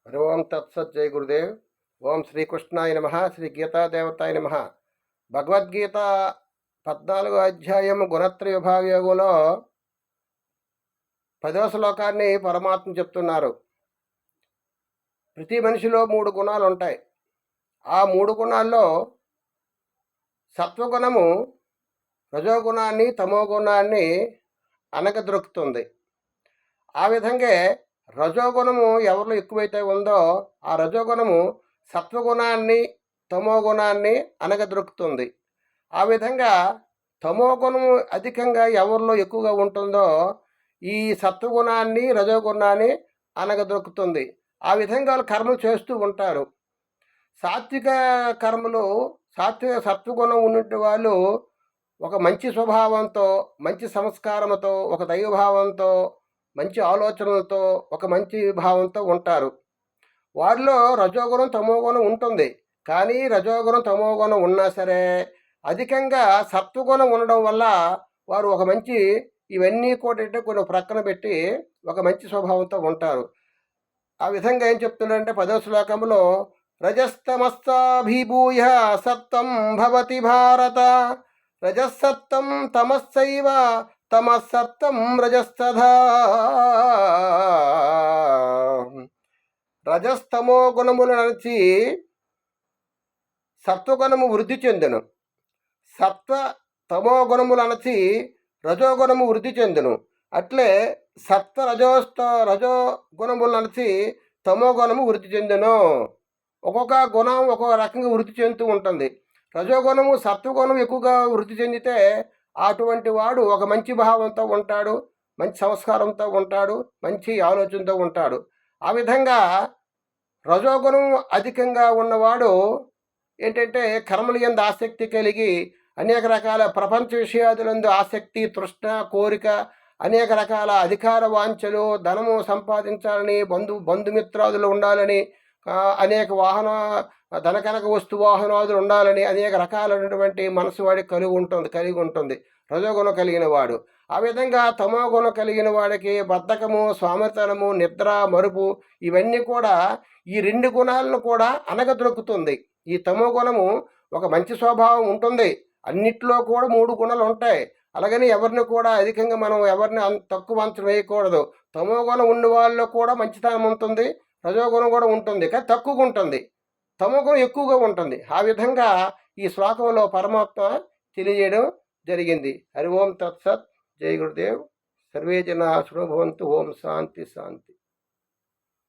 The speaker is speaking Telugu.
హరి ఓం తత్సత్ జై గురుదేవ్. ఓం శ్రీకృష్ణాయ నమ. శ్రీ గీతాదేవతాయ నమ. భగవద్గీత 14వ అధ్యాయం గుణత్రయ విభాగ యోగంలో 10వ శ్లోకాన్ని పరమాత్మ చెప్తున్నారు. ప్రతి మనిషిలో 3 గుణాలు ఉంటాయి. ఆ 3 గుణాల్లో సత్వగుణము రజోగుణాన్ని తమోగుణాన్ని అనగదొరుకుతుంది. ఆ విధంగా రజోగుణము ఎవరిలో ఎక్కువైతే ఉందో ఆ రజోగుణము సత్వగుణాన్ని తమోగుణాన్ని అనగదొరుకుతుంది. ఆ విధంగా తమోగుణము అధికంగా ఎవరిలో ఎక్కువగా ఉంటుందో ఈ సత్వగుణాన్ని రజోగుణాన్ని అనగదొరుకుతుంది. ఆ విధంగా వాళ్ళు కర్మలు చేస్తూ ఉంటారు. సాత్విక కర్మలు సత్వగుణం ఉన్నట్టు వాళ్ళు ఒక మంచి స్వభావంతో, మంచి సంస్కారంతో, ఒక దైవభావంతో, మంచి ఆలోచనలతో, ఒక మంచి భావంతో ఉంటారు. వారిలో రజోగుణం తమోగుణం ఉంటుంది. కానీ రజోగుణం తమోగుణం ఉన్నా సరే అధికంగా సత్వగుణం ఉండడం వల్ల వారు ఒక మంచి ఇవన్నీ కూడా కొన్ని ప్రక్కన పెట్టి ఒక మంచి స్వభావంతో ఉంటారు. ఆ విధంగా ఏం చెప్తున్నారంటే 10వ శ్లోకంలో రజస్తమస్తాభిభూయ సత్వం భవతి భారత, రజసత్తం తమస్సైవ తమసత్తం రజస్తథా. రజస్తమో గుణములు నడిచి సత్వగుణము వృద్ధి చెందును, సత్వ తమో గుణములు అనచి రజోగుణము వృద్ధి చెందును. అట్లే సత్వ రజో గుణములు నడిచి తమో గుణము వృద్ధి చెందును. ఒక్కొక్క గుణం ఒక్కొక్క రకంగా వృద్ధి చెందుతూ ఉంటుంది. రజోగుణము సత్వగుణం ఎక్కువగా వృద్ధి చెందితే అటువంటి వాడు ఒక మంచి భావంతో ఉంటాడు, మంచి సంస్కారంతో ఉంటాడు, మంచి ఆలోచనతో ఉంటాడు. ఆ విధంగా రజోగుణం అధికంగా ఉన్నవాడు ఏంటంటే కర్మల యందు ఆసక్తి కలిగి అనేక రకాల ప్రపంచ విషయాదులందు ఆసక్తి, తృష్ణ, కోరిక, అనేక రకాల అధికార వాంఛలు, ధనము సంపాదించాలని, బంధుమిత్రాదులు ఉండాలని, అనేక ధనకనక వస్తు వాహనాదులు ఉండాలని అనేక రకాలైనటువంటి మనసు వాడికి కలిగి ఉంటుంది రజోగుణం కలిగిన వాడు. ఆ విధంగా తమో గుణం కలిగిన వాడికి బద్ధకము, స్వామితనము, నిద్ర, మరుపు ఇవన్నీ కూడా ఈ 2 గుణాలను కూడా అనగదొరుకుతుంది. ఈ తమో గుణము ఒక మంచి స్వభావం ఉంటుంది. అన్నిట్లో కూడా 3 గుణాలు ఉంటాయి. అలాగని ఎవరిని కూడా అధికంగా మనం ఎవరిని తక్కువ అంచనా వేయకూడదు. తమో గుణం ఉన్న వాళ్ళలో కూడా మంచితనం ఉంటుంది, రజోగుణం కూడా ఉంటుంది, కానీ తక్కువగా ఉంటుంది. తమోగుణం ఎక్కువగా ఉంటుంది. ఆ విధంగా ఈ శ్లోకంలో పరమాత్మ తెలియజేయడం జరిగింది. హరి ఓం తత్సత్ జై గురుదేవ్. సర్వే జనా సుఖనో భవంతు. ఓం శాంతి శాంతి.